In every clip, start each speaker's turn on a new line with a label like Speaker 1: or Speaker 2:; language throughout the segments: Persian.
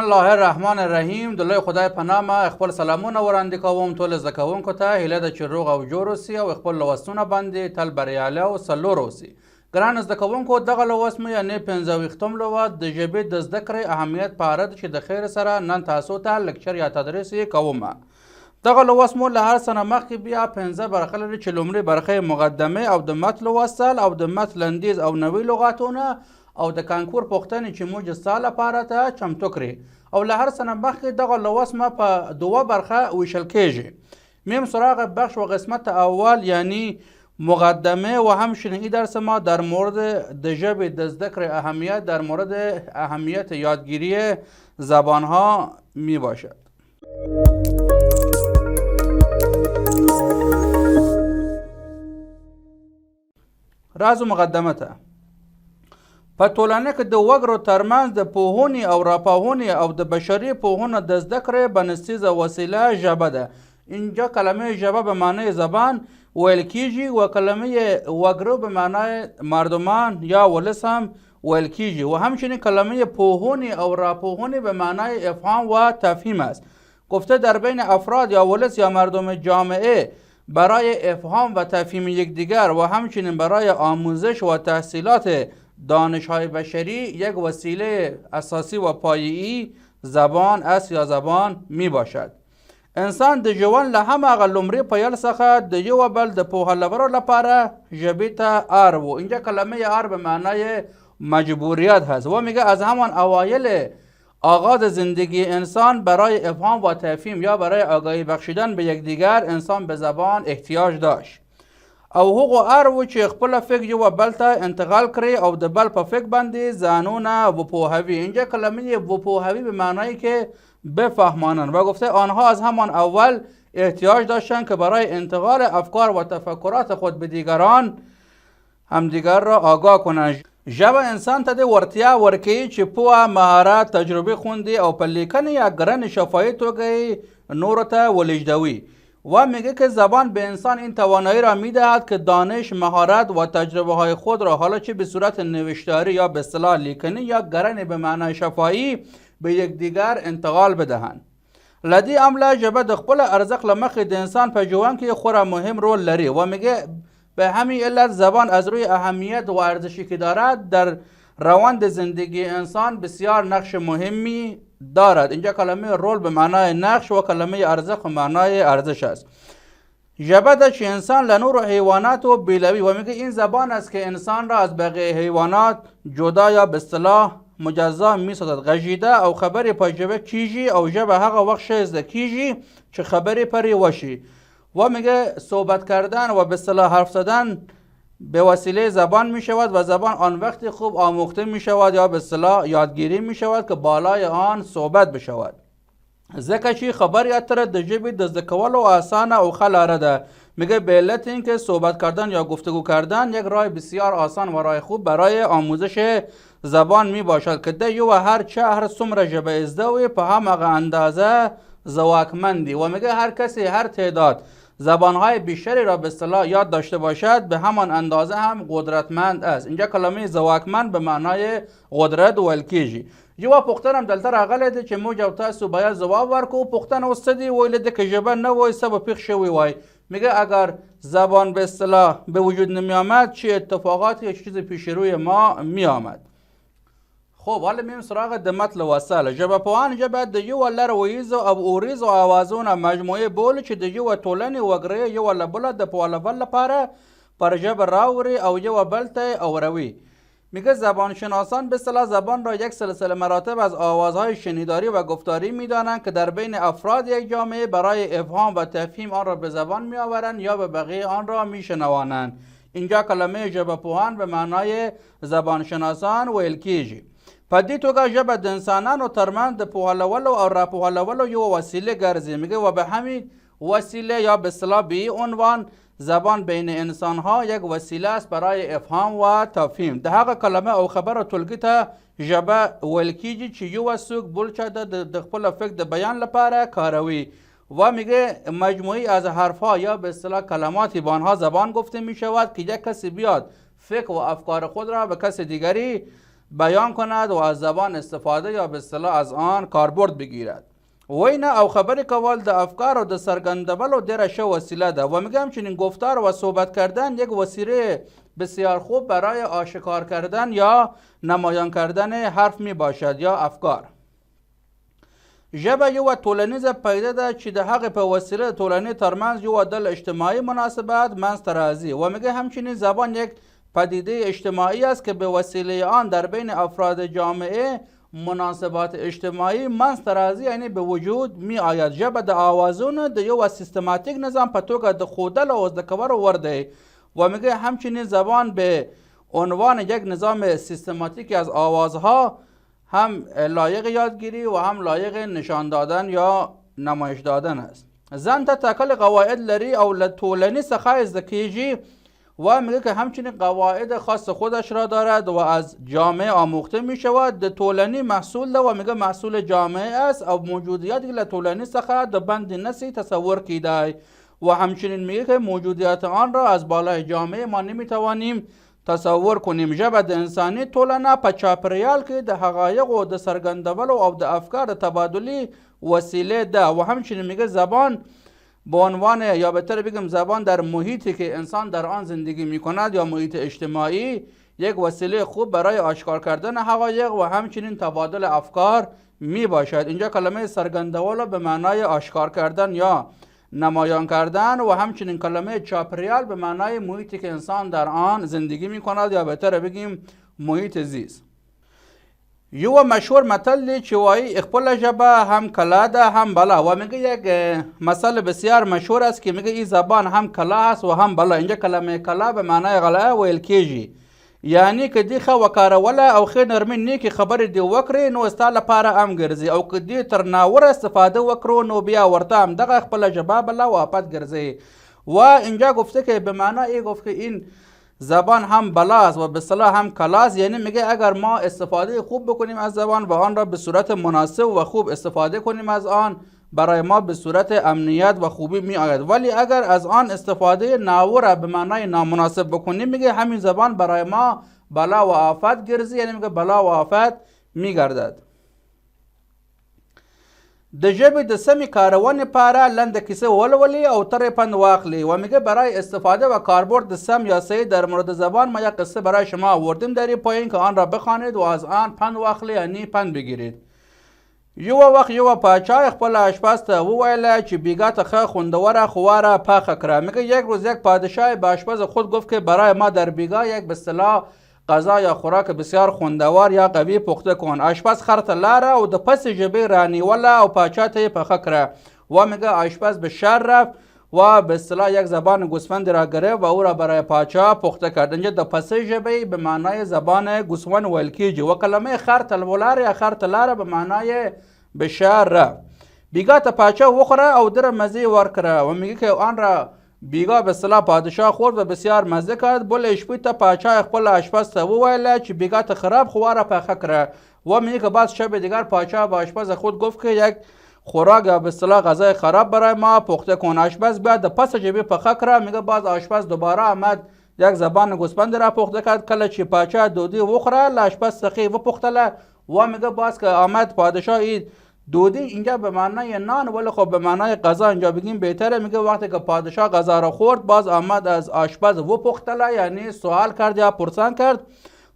Speaker 1: الله الرحمن الرحیم. دلای خدای پناه ما خپل سلامونه وړاندې کوم ټول زده کوونکو ته. هیله ده چې روغ او جوړ اوسئ او خپل لوستونه باندې تل بریالي او سرلوړي اوسئ. ګران زده کوونکو، دغه لوست مو یعنې 55م لوست د ژبې د زده کړې اهمیت په اړه ده چې د خیر سره نن تاسو ته لکچر یا تدریس یې کوم. دغه لوست مو له هر څه نه مخکې بیا 15 برخې لري چې لومړۍ برخه مقدمه او د متن لوستل او د متن لنډیز او نوي لغاتونه او د کانکور پوښتنې چې موږ ستا لپاره ته چمتو کړي. او له هر څه نه مخکې دغه لوست ما په دوه برخه ویشل کیږي. میم سراغ بخش و قسمت اول یعنی مقدمه و همچنین درس ما در مورد د ژبې د زده کړې اهمیت در مورد اهمیت یادگیری زبانها می باشد. راز و مقدمه ته په ټولنه کې د وګړو ترمنځ د پوهونې او راپوهونې او د بشري پوهنه د زده کړې بنسټیزه وسیله ژبه ده. اینجا کلمه ژبه به معنای زبان ویل کیږي و کلمه وګړو به معنای مردمان یا ولس هم ویل کیږي و همچنین کلمه پوهونې او راپوهونې به معنای افهام و تفهیم است. گفته در بین افراد یا ولس یا مردم جامعه برای افهام و تفهیم یکدیگر و همچنین برای آموزش و تحصیلات دانش‌های بشری یک وسیله اساسی و پایه‌ای زبان است یا زبان می باشد. انسان د ژوند له هماغه لومړي پیل څخه د یو بل د پوهه لرلو لپاره ژبې ته اړ و. اینجا کلمه اړ به معنای مجبوریت هست و میگه از همان اوایل آغاز زندگی انسان برای افهام و تفهیم یا برای آگاهی بخشیدن به یکدیگر انسان به زبان احتیاج داشت. او هغو اړ و چې خپل فکر یو بل ته انتقال کړي او د بل په فکر باندې ځانونه وپوهوي. اینجا کلمه وپوهوی به معنایی که بفهمانند و گفته آنها از همان اول احتیاج داشتند که برای انتقال افکار و تفکرات خود به دیگران همدیگر را آگاه کنند. ژبه انسان ته د ورتیا ورکوي چې پوهه، مهارت، تجربه خوندي او په لیکنې یا ګرن شفاهی توګه نورو ته ولیږدوي. و میگه که زبان به انسان این توانایی را میدهد که دانش، مهارت و تجربه های خود را حالا چه به صورت نوشتاری یا به اصطلاح لیکنی یا گرن به معنای شفاهی به یکدیگر انتقال بدهند. لدی عمله ژبه د خپل ارزښت له مخې د انسان په ژوند کې خورا مهم رول لري و میگه به همین علت زبان از روی اهمیت و ارزشی که دارد در روند زندگی انسان بسیار نقش مهمی دارد. اینجا کلمه رول به معنای نقش و کلمه ارزش به معنای ارزش است. ژبه ده چې انسان له نورو حیواناتو بیلوي و میگه این زبان است که انسان را از بقیه حیوانات جدا یا به اصطلاح مجزا میسازد. غږیده او خبرې په ژبه کیږي او ژبه هغه وخت ښه زده کیږي چې خبرې پرې وشي. و میگه صحبت کردن و به اصطلاح حرف زدن به وسیله زبان می شود و زبان آن وقت خوب آموخته می شود یا به اصطلاح یادگیری می شود که بالای آن صحبت بشود. ځکه چې خبرې اترې د ژبې د زده کولو آسانه او ښه لاره ده. میگه به علت اینکه صحبت کردن یا گفتگو کردن یک راه بسیار آسان و راه خوب برای آموزش زبان می باشد که ده یو هر چه هر څومره ژبه زده وي په هماغه اندازه ځواکمند دی و میگه هر کسی هر تعداد زبانهای بیشتری را به اصطلاح یاد داشته باشد به همان اندازه هم قدرتمند است. اینجا کلمه ځواکمند به معنای قدرت ویل کیږي. یوه پوښتنه هم دلته راغلی دی چې موږ او تاسو باید ځواب ورکړو. پوښتنه اوس څه دی؟ ویلی دی که ژبه نه وای څه به پېښ شوی وای. میگه اگر زبان به اصطلاح به وجود نمی آمد چه اتفاقاتی یا چیز پیش روی ما می آمد. خب حالا میم سراغ د متن لوستل. ژبپوهان ژبه د یوه لرغونیزو او اوریزو آوازونو مجموعه بولي چې د یوه ټولنې وګړي یوه له بله د پوهولو لپاره پر ژبه راوړي او یوه بل ته اوروي. میگه زبانشناسان به اصطلاح زبان را یک سلسله مراتب از آوازهای شنیداری و گفتاری میدانند که در بین افراد یک جامعه برای افهام و تفهیم آن را به زبان میآورند یا به بقیه آن را میشنوانند. اینجا کلمه ژبپوهان به معنای زبانشناسان ویل کیږي. په دې توګه ژبه د انسانانو ترمنځ د پوهولو او راپوهولو یو وسیله ګرځي. میگه و به همین وسیله یا به اصطلاح به این عنوان زبان بین انسانها یک وسیله است برای افهام و تفهیم. د هغه کلمه او خبره ټولګي ته ژبه ویل کیږي چې یو څوک بل چا د خپل فکر د بیان لپاره کاروي. و میگه مجموعی از حرفها یا به اصطلاح کلماتی به آنها زبان گفته می شود که یک کسی بیاد فکر و افکار خود را به کس دیگری بیان کند و از زبان استفاده یا به اصطلاح از آن کاربرد بگیرد. وینه او خبری کول د افکار و د سرګندولو ډیره ښه وسیله ده و میگم چنین گفتار و صحبت کردن یک وسیله بسیار خوب برای آشکار کردن یا نمایان کردن حرف می باشد یا افکار. ژبه یوه ټولنیزه پدیده ده چې د هغې په وسیله د ټولنې ترمنځ یوه ډله اجتماعي مناسبات منځته راځي و میگه همچنین زبان یک پدیده اجتماعی است که به وسیله آن در بین افراد جامعه مناسبات اجتماعی منځته راځي، یعنی به وجود می آید. ژبه د آوازونو د یو سیستماتیک نظام په توګه د ښودلو او زده کولو وړ دی و میگه همچنین زبان به عنوان یک نظام سیستماتیک از آوازها هم لایق یادگیری و هم لایق نشان دادن یا نمایش دادن است. زن ته ټاکلي قواعد لري او له ټولنې څخه زده کیږي و میگه که همچنین قواعد خاص خودش را دارد و از جامعه آموخته می شود. د ټولنی محصول ده و میگه محصول جامعه است او موجودیت له ټولنی څخه د بند نسی تصور کیدای و همچنین میگه که موجودیت آن را از بالای جامعه ما نمیتوانیم تصور کنیم. ژبه د انساني ټولنه په چاپریال کې د حقایقو د څرګندولو او د افکار د تبادلې وسیله ده و همچنین میگه زبان به عنوان یا بهتر بگم زبان در محیطی که انسان در آن زندگی میکند یا محیط اجتماعی یک وسیله خوب برای آشکار کردن حقایق و همچنین تبادل افکار می باشد. اینجا کلمه سرگندولو به معنای آشکار کردن یا نمایان کردن و همچنین کلمه چاپریال به معنای محیطی که انسان در آن زندگی میکند یا بهتر بگیم محیط زیست. یو مشهور متل دی چې وایي خپله ژبه هم کلا ده هم بلا و میگه یک مثل بسیار مشهور است که میگه این زبان هم کلا است و هم بلا. اینجا کلمه کلا به معنای غلا ویل کیږي، یعنی که دی ښه وکاروله او ښه نرمي نیکې خبرې دی وکړې نو ستا لپاره هم ګرځي او که دی تر ناوره استفاده وکړو نو بیا ورته همدغه خپله ژبه بلا و آفت ګرځي. و اینجا گفته که به معنای گفت که این زبان هم بلاست و به اصطلاح هم کلاست، یعنی میگه اگر ما استفاده خوب بکنیم از زبان و آن را به صورت مناسب و خوب استفاده کنیم از آن برای ما به صورت امنیت و خوبی می آید، ولی اگر از آن استفاده ناوره به معنای نامناسب بکنیم میگه همین زبان برای ما بلا و آفت گرزی، یعنی میگه بلا و آفت میگردد. د ژبې د سمې کارونې لپاره لنډه کیسه ولولي او ترې پند واخلي و میگه برای استفاده و کاربرد سم یا صحیح در مورد زبان ما یک قصه برای شما آوردیم در این پایین که آن را بخوانید و از آن پند واخلي، یعنی پند بگیرید. یو وخت یو پاچا خپل آشپز ته وویله چې بیگا ته ښه خوندوره خواره پخه کړه. میگه یک روز یک پادشاه به آشپز خود گفت که برای ما در بیگا یک به اصطلاح غذا یا خوراک بسیار خوندور یا قوی پخته کن. آشپز خر ته لاړه او د پس ژبې رانیوله او پاچا ته یې پخه کړه و میگه آشپز به شهر رفت و به اصطلاح یک زبان گوسفند را گرفت و او را برای پاچا پخته کرد. اینجا د پس ژبې به معنای زبان گوسفند ویل کیږي و کلمه خر ته ولاړه یا خر ته لاړه به معنای به شهر رفت. بیگا ته پاچا وخوره او در مزه ورکړه و میگه که آن را بیگا به اصطلاح پادشاه خورد و بسیار مزه کرد. بل شپې ته پاچا خپل آشپز ته وویله چې بیگا ته خراب خواره پخه کړه و میگه که بعد شب دیگر پاچا به آشپز خود گفت که یک خوراک یا به اصطلاح غذای خراب برای ما پخته کن. آشپز بیا د پس ژبې پخه کړه. میگه باز آشپز دوباره آمد یک زبان گوسفند را پخته کرد. کله چې پاچا دودی وخوره له آشپز څخه وپوښتله و میگه باز که آمد پادشاه دودی اینجا به معنای نان ولی خب به معنای غذا اینجا بگیم بهتره. میگه وقتی که پادشاه غذا را خورد باز آمد از آشپز وپوښتله، یعنی سوال کرد یا پرسان کرد.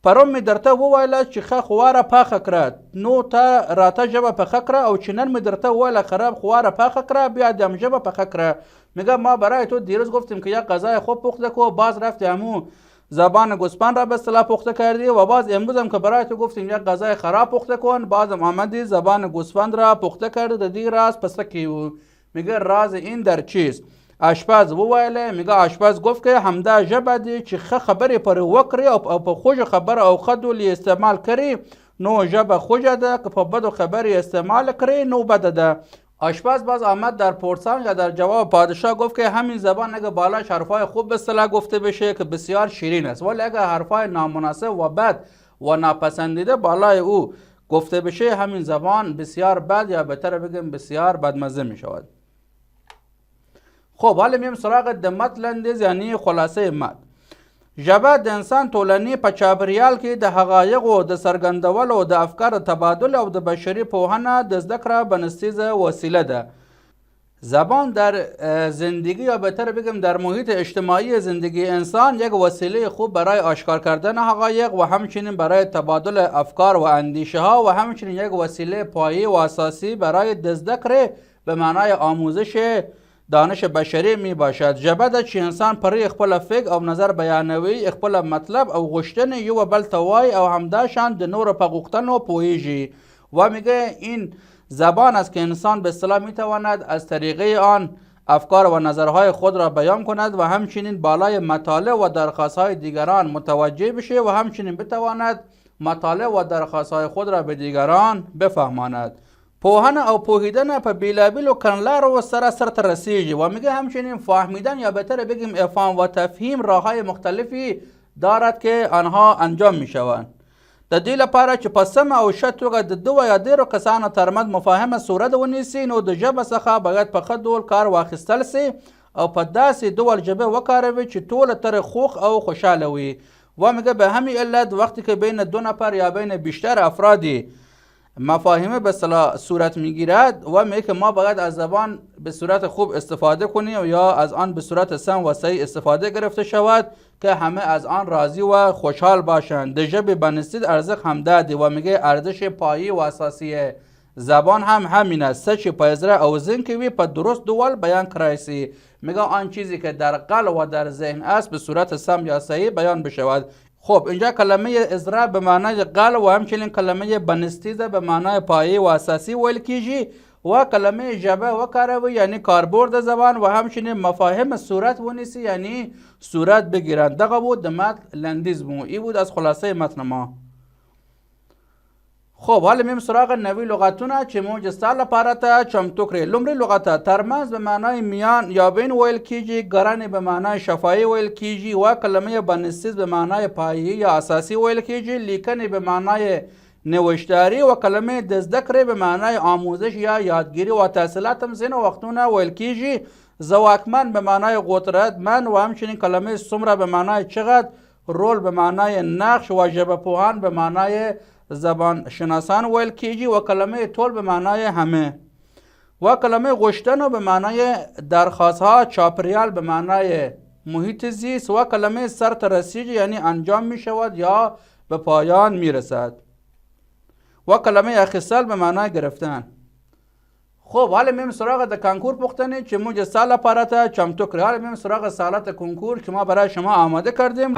Speaker 1: پرون می درته وویله چې ښه خواره پخه کړه نو ته راته ژبه پخه کړه او چې نن می درته وویله خراب خواره پخه کړه بیا دم ژبه پخه کړه. میگه ما برای تو دیروز گفتیم که یک غذای خوب پخته کو باز رفتی همون زبان گوسفند را به اصطلاح پخته کردی و باز امروز هم که برای تو گفتیم یک غذای خراب پخته کن بازم آمدی زبان گوسفند را پخته کردی. د دې راز پس کی میگه راز این در چیست؟ آشپز وویله. میگه آشپز گفت که همدا ژبه دی چې ښه خبرې پر وکړي او په خوږ خبره او ښه ډول استعمال کړي نو ژبه خوږه ده، که په بدو خبرې استعمال کړي نو بده ده. آشپز باز آمد در پرسان یا در جواب پادشاه گفت که همین زبان اگه بالاش حرفای خوب به اصطلاح گفته بشه که بسیار شیرین است، ولی اگه حرفای نامناسب و بد و ناپسندیده بالای او گفته بشه همین زبان بسیار بد یا بهتر بگم بسیار بدمزه می شود. خب حالا میم سراغ د متن لندیز یعنی خلاصه متن. ژبه د انسان ټولنې په چاپریال کې د حقایقو د څرګندولو، د افکارو تبادل او د بشری پوهنه د زده کړه بنسټیزه وسیله ده. زبان در زندگی یا بهتر بگم در محیط اجتماعی زندگی انسان یک وسیله خوب برای آشکار کردن حقایق و همچنین برای تبادل افکار و اندیشه ها و همچنین یک وسیله پایه‌ای و اساسی برای دزدکره به معنای آموزش دانش بشری می باشد. ژبه ده چې انسان پرې خپل فکر او نظر بیانوي، خپل مطلب او غوښتنې یو بل ته وایي او همداشان د نورو په غوښتنو پوهیږي. و میگه این زبان است که انسان به اصطلاح میتواند از طریقه آن افکار و نظرهای خود را بیان کند و همچنین بالای مطالب و درخواستهای دیگران متوجه بشه و همچنین بتواند مطالب و درخواستهای خود را به دیگران بفهماند. پوهنه او پوهیدن په بیلابیلو کړنلارو سره سرته رسیږي و میگه همچنین فهمیدن یا بهتر بگیم افهام و تفهیم راههای مختلفی دارد که آنها انجام میشوند. د دې لپاره چې په سمه او ښه توګه د دوه یا ډېرو کسانو ترمنځ مفاهمه صورت ونیسي، نو د ژبه څخه باید په ښه ډول کار واخیستل سي او په داسې ډول ژبه وکاروي چې ټوله تر خوښ او خوشحاله وي. و میگه به همین علت وقتی که بین دو نفر یا بین بیشتر افرادی مفاهمه به اصطلاح صورت میگیرد و میگه که ما باید از زبان به صورت خوب استفاده کنیم یا از آن به صورت سم و صحیح استفاده گرفته شود که همه از آن راضی و خوشحال باشند. د ژبې بنسټیز ارزښت همدا دی و میگه ارزش پایه‌ای و اساسی زبان هم همین است چې په زړه او ذهن کې وي په درست ډول بیان کړای سي. میگه آن چیزی که در قلب و در ذهن است به صورت سم یا صحیح بیان بشود. خب اینجا کلمه ازرا به معنای قلب و همچنین کلمه بنسټیزه به معنای پایه‌ای و اساسی ویل کیږي و کلمه ژبه وکاروي یعنی کاربرد زبان و همچنین مفاهیم صورت ونیسي یعنی صورت بگیرند. دغه بود د متن لنډیز مو. این بود از خلاصه متن ما. خب حالا میم سراغ نوی لغتونه چې موږ ستا لپاره ته چمتو کړې. لومړی لغت ترمنځ به معنای میان یا بین ویل کیږي، ګرانې به معنای شفاهی ویل کیږي و کلمه بنسټیز به معنای پایه‌ای یا اساسی ویل کیږي، لیکنې به معنای نوشتاری و کلمه د زده کړې به معنای آموزش یا یادگیری و تحصیلات هم ځینو وختونه ویل کیږي. زواکمن به معنای قدرتمند و همچنین کلمه څومره به معنای چقدر، رول به معنای نقش و ژبه‌پوهان به معنای زبان شناسان ویل کیږي و کلمه ټول به معنای همه و کلمه غوښتنه به معنای درخواست ها، چاپریال به معنای محیط زیست و کلمه سرته رسیږي یعنی انجام می شود یا به پایان می رسد و کلمه اخیستل به معنای گرفتن. خب حالا میم سراغ د کنکور پوښتنې چې موږ ستا لپاره ته چمتو کړې. حالا میم سراغ سوالات کنکور که ما برای شما آماده کردیم.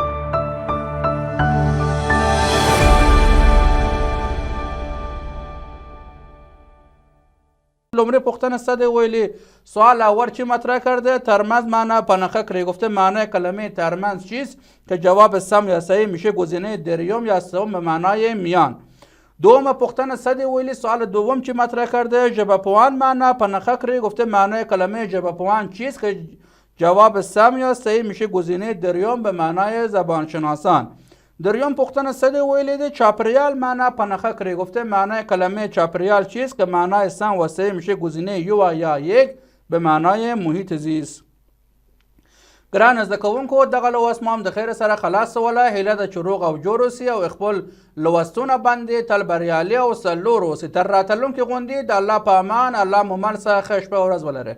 Speaker 1: لومړی پوښتنه څه دی ویلي؟ سوال اول چی مطرح کرده؟ ترمنز معنی پناخه کړی. گفته معنی کلمه ترمنز چیست که جواب سم یا صحیح میشه گزینه دریوم یا سوم به معنای میان. دوم پوښتنه څه دی ویلي؟ سوال دوم چی مطرح کرده؟ ژبه‌پوهان معنی پناخه کړی. گفته معنی کلمه ژبه‌پوهان چیست که جواب سم یا صحیح میشه گزینه دریوم به معنای زبانشناسان. دریم پوښتنه څه دی ویلی دی؟ چاپریال معنی پناخه کړی. گفته معنای کلمه چاپریال چیست که معنای سم و صحیح میشه گزینه یو یا یک به معنای محیط زیست. ګران زده کوونکو دغه لوست مو هم د خیر سره خلاص سوله. هیله ده چې روغ او جوړ اوسئ او خپل لوستونه باندې تل بریالي او سرلوړ اوسئ. تر راتلونکي غونډې د الله په امان. الله مو مل څه ښه شپه او ورځ ولرئ.